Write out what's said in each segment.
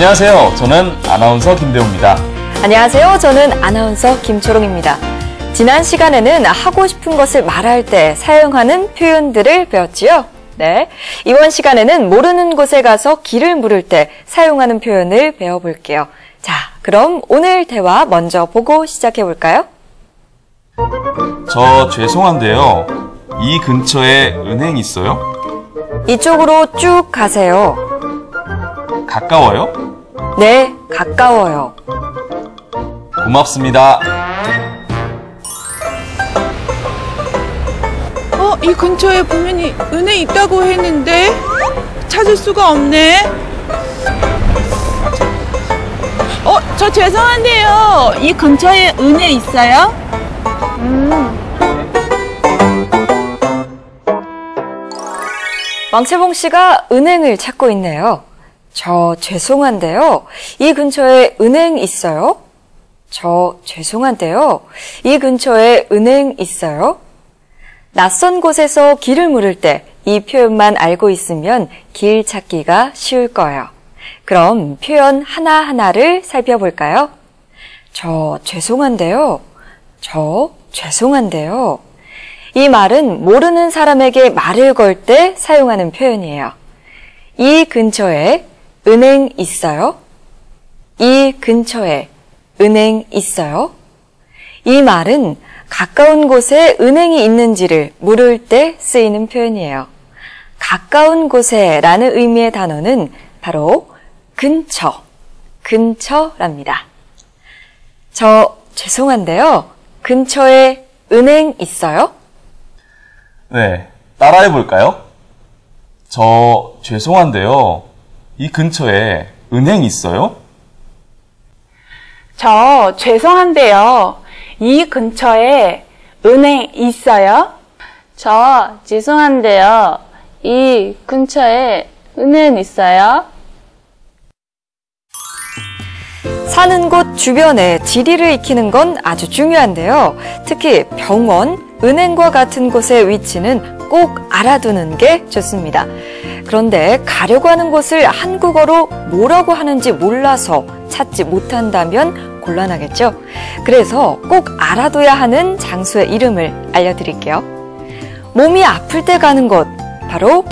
안녕하세요. 저는 아나운서 김대호입니다. 안녕하세요. 저는 아나운서 김초롱입니다. 지난 시간에는 하고 싶은 것을 말할 때 사용하는 표현들을 배웠지요. 네. 이번 시간에는 모르는 곳에 가서 길을 물을 때 사용하는 표현을 배워볼게요. 자, 그럼 오늘 대화 먼저 보고 시작해 볼까요? 저 죄송한데요. 이 근처에 은행 있어요? 이쪽으로 쭉 가세요. 가까워요? 네, 가까워요. 고맙습니다. 이 근처에 분명히 은행 있다고 했는데 찾을 수가 없네. 저 죄송한데요. 이 근처에 은행 있어요? 왕채봉 씨가 은행을 찾고 있네요. 저 죄송한데요. 이 근처에 은행 있어요? 저 죄송한데요. 이 근처에 은행 있어요? 낯선 곳에서 길을 물을 때 이 표현만 알고 있으면 길 찾기가 쉬울 거예요. 그럼 표현 하나하나를 살펴볼까요? 저 죄송한데요. 저 죄송한데요. 이 말은 모르는 사람에게 말을 걸 때 사용하는 표현이에요. 이 근처에 은행 있어요? 이 근처에 은행 있어요? 이 말은 가까운 곳에 은행이 있는지를 물을 때 쓰이는 표현이에요. 가까운 곳에 라는 의미의 단어는 바로 근처, 근처랍니다. 저 죄송한데요. 근처에 은행 있어요? 네, 따라해 볼까요? 저 죄송한데요. 이 근처에 은행 있어요? 저 죄송한데요. 이 근처에 은행 있어요? 저 죄송한데요. 이 근처에 은행 있어요? 사는 곳 주변에 지리를 익히는 건 아주 중요한데요. 특히 병원, 은행과 같은 곳의 위치는 꼭 알아두는 게 좋습니다. 그런데 가려고 하는 곳을 한국어로 뭐라고 하는지 몰라서 찾지 못한다면 곤란하겠죠? 그래서 꼭 알아둬야 하는 장소의 이름을 알려드릴게요. 몸이 아플 때 가는 곳, 바로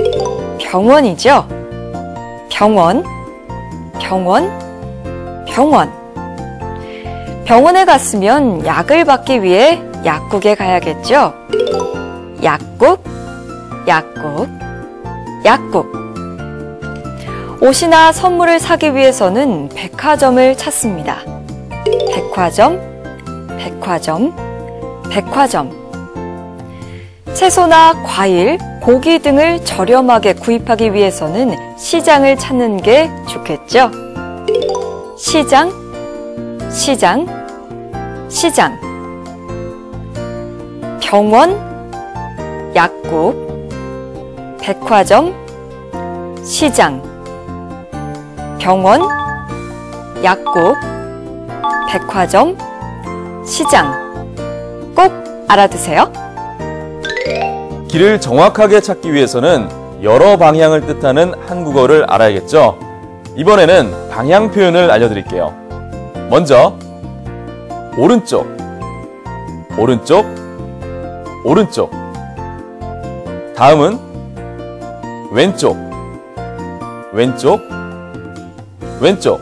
병원이죠. 병원, 병원, 병원. 병원에 갔으면 약을 받기 위해 약국에 가야겠죠? 약국, 약국, 약국. 옷이나 선물을 사기 위해서는 백화점을 찾습니다. 백화점, 백화점, 백화점. 채소나 과일, 고기 등을 저렴하게 구입하기 위해서는 시장을 찾는 게 좋겠죠? 시장, 시장, 시장. 병원, 약국, 백화점, 시장. 병원, 약국, 백화점, 시장. 꼭 알아두세요. 길을 정확하게 찾기 위해서는 여러 방향을 뜻하는 한국어를 알아야겠죠? 이번에는 방향 표현을 알려드릴게요. 먼저 오른쪽, 오른쪽, 오른쪽. 다음은 왼쪽, 왼쪽, 왼쪽.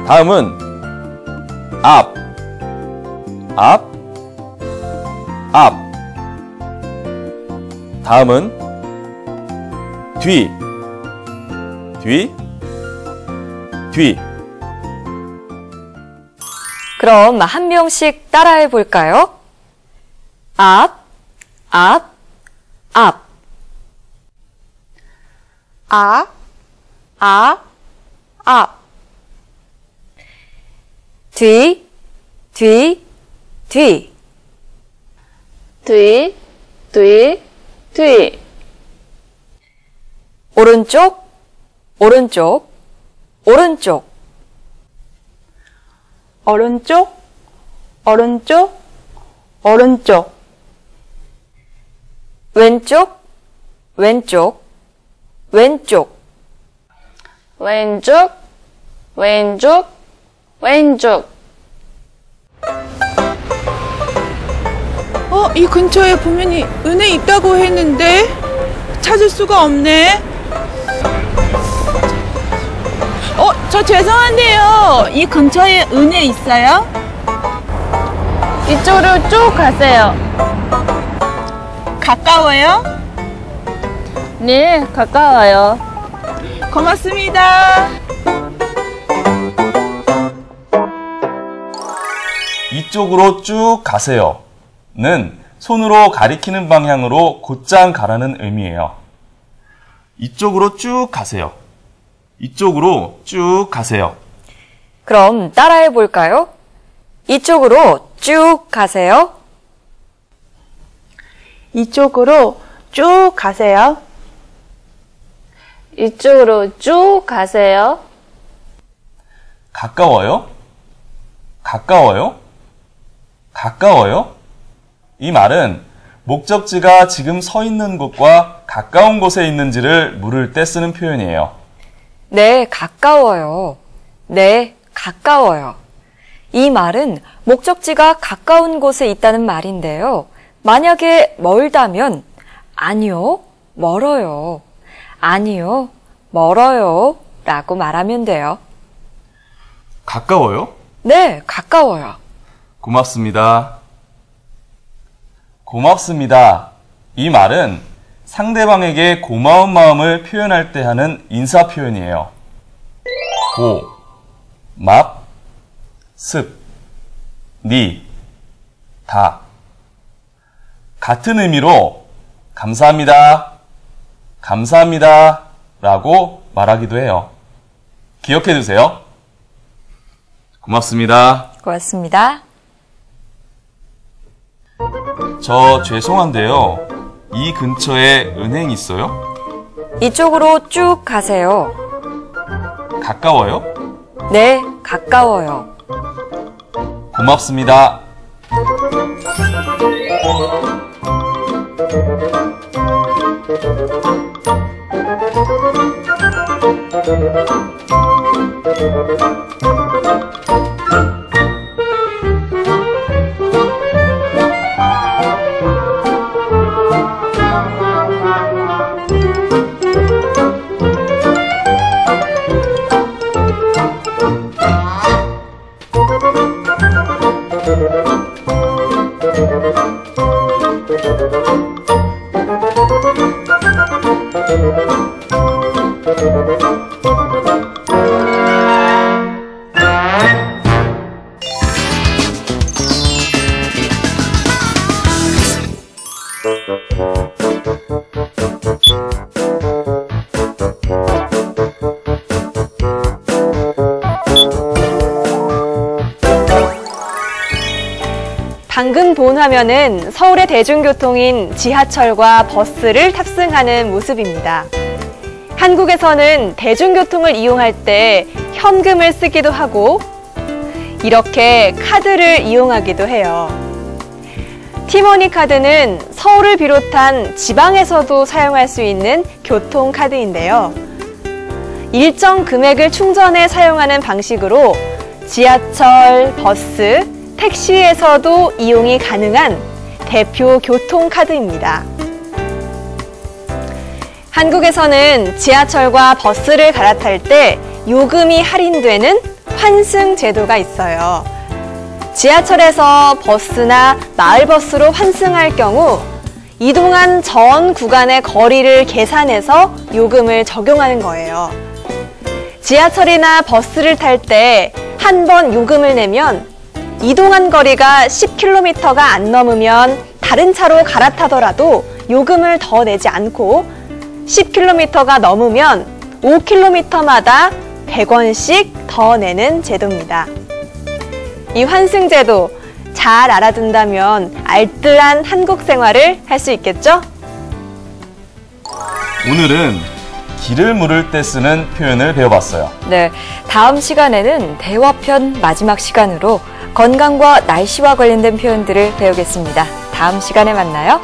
다음은 앞, 앞, 앞. 다음은 뒤, 뒤, 뒤. 그럼 한 명씩 따라해 볼까요? 앞, 앞, 앞. 앞, 앞. 뒤, 뒤, 뒤. 뒤, 뒤, 뒤. 오른쪽, 오른쪽, 오른쪽. 오른쪽, 오른쪽, 오른쪽. 왼쪽, 왼쪽, 왼쪽. 왼쪽, 왼쪽, 왼쪽. 이 근처에 분명히 은행 있다고 했는데 찾을 수가 없네. 저 죄송한데요. 이 근처에 은행 있어요? 이쪽으로 쭉 가세요. 가까워요? 네, 가까워요. 고맙습니다. 이쪽으로 쭉 가세요. 는 손으로 가리키는 방향으로 곧장 가라는 의미예요. 이쪽으로 쭉 가세요. 이쪽으로 쭉 가세요. 그럼 따라해 볼까요? 이쪽으로 쭉 가세요. 이쪽으로 쭉 가세요. 이쪽으로 쭉 가세요. 가까워요? 가까워요? 가까워요? 이 말은 목적지가 지금 서 있는 곳과 가까운 곳에 있는지를 물을 때 쓰는 표현이에요. 네, 가까워요. 네, 가까워요. 이 말은 목적지가 가까운 곳에 있다는 말인데요. 만약에 멀다면 아니요, 멀어요. 아니요, 멀어요 라고 말하면 돼요. 가까워요? 네, 가까워요. 고맙습니다. 고맙습니다. 이 말은 상대방에게 고마운 마음을 표현할 때 하는 인사 표현이에요. 고, 맙, 습, 니, 다. 같은 의미로 감사합니다, 감사합니다 라고 말하기도 해요. 기억해 두세요. 고맙습니다. 고맙습니다. 저 죄송한데요. 이 근처에 은행 있어요? 이쪽으로 쭉 가세요. 가까워요? 네, 가까워요. 고맙습니다. 방금 본 화면은 서울의 대중교통인 지하철과 버스를 탑승하는 모습입니다. 한국에서는 대중교통을 이용할 때 현금을 쓰기도 하고 이렇게 카드를 이용하기도 해요. 티머니 카드는 서울을 비롯한 지방에서도 사용할 수 있는 교통카드인데요. 일정 금액을 충전해 사용하는 방식으로 지하철, 버스, 택시에서도 이용이 가능한 대표 교통카드입니다. 한국에서는 지하철과 버스를 갈아탈 때 요금이 할인되는 환승 제도가 있어요. 지하철에서 버스나 마을버스로 환승할 경우 이동한 전 구간의 거리를 계산해서 요금을 적용하는 거예요. 지하철이나 버스를 탈 때 한 번 요금을 내면 이동한 거리가 10km가 안 넘으면 다른 차로 갈아타더라도 요금을 더 내지 않고 10km가 넘으면 5km마다 100원씩 더 내는 제도입니다. 이 환승제도 잘 알아둔다면 알뜰한 한국 생활을 할 수 있겠죠? 오늘은 길을 물을 때 쓰는 표현을 배워봤어요. 네, 다음 시간에는 대화편 마지막 시간으로 건강과 날씨와 관련된 표현들을 배우겠습니다. 다음 시간에 만나요.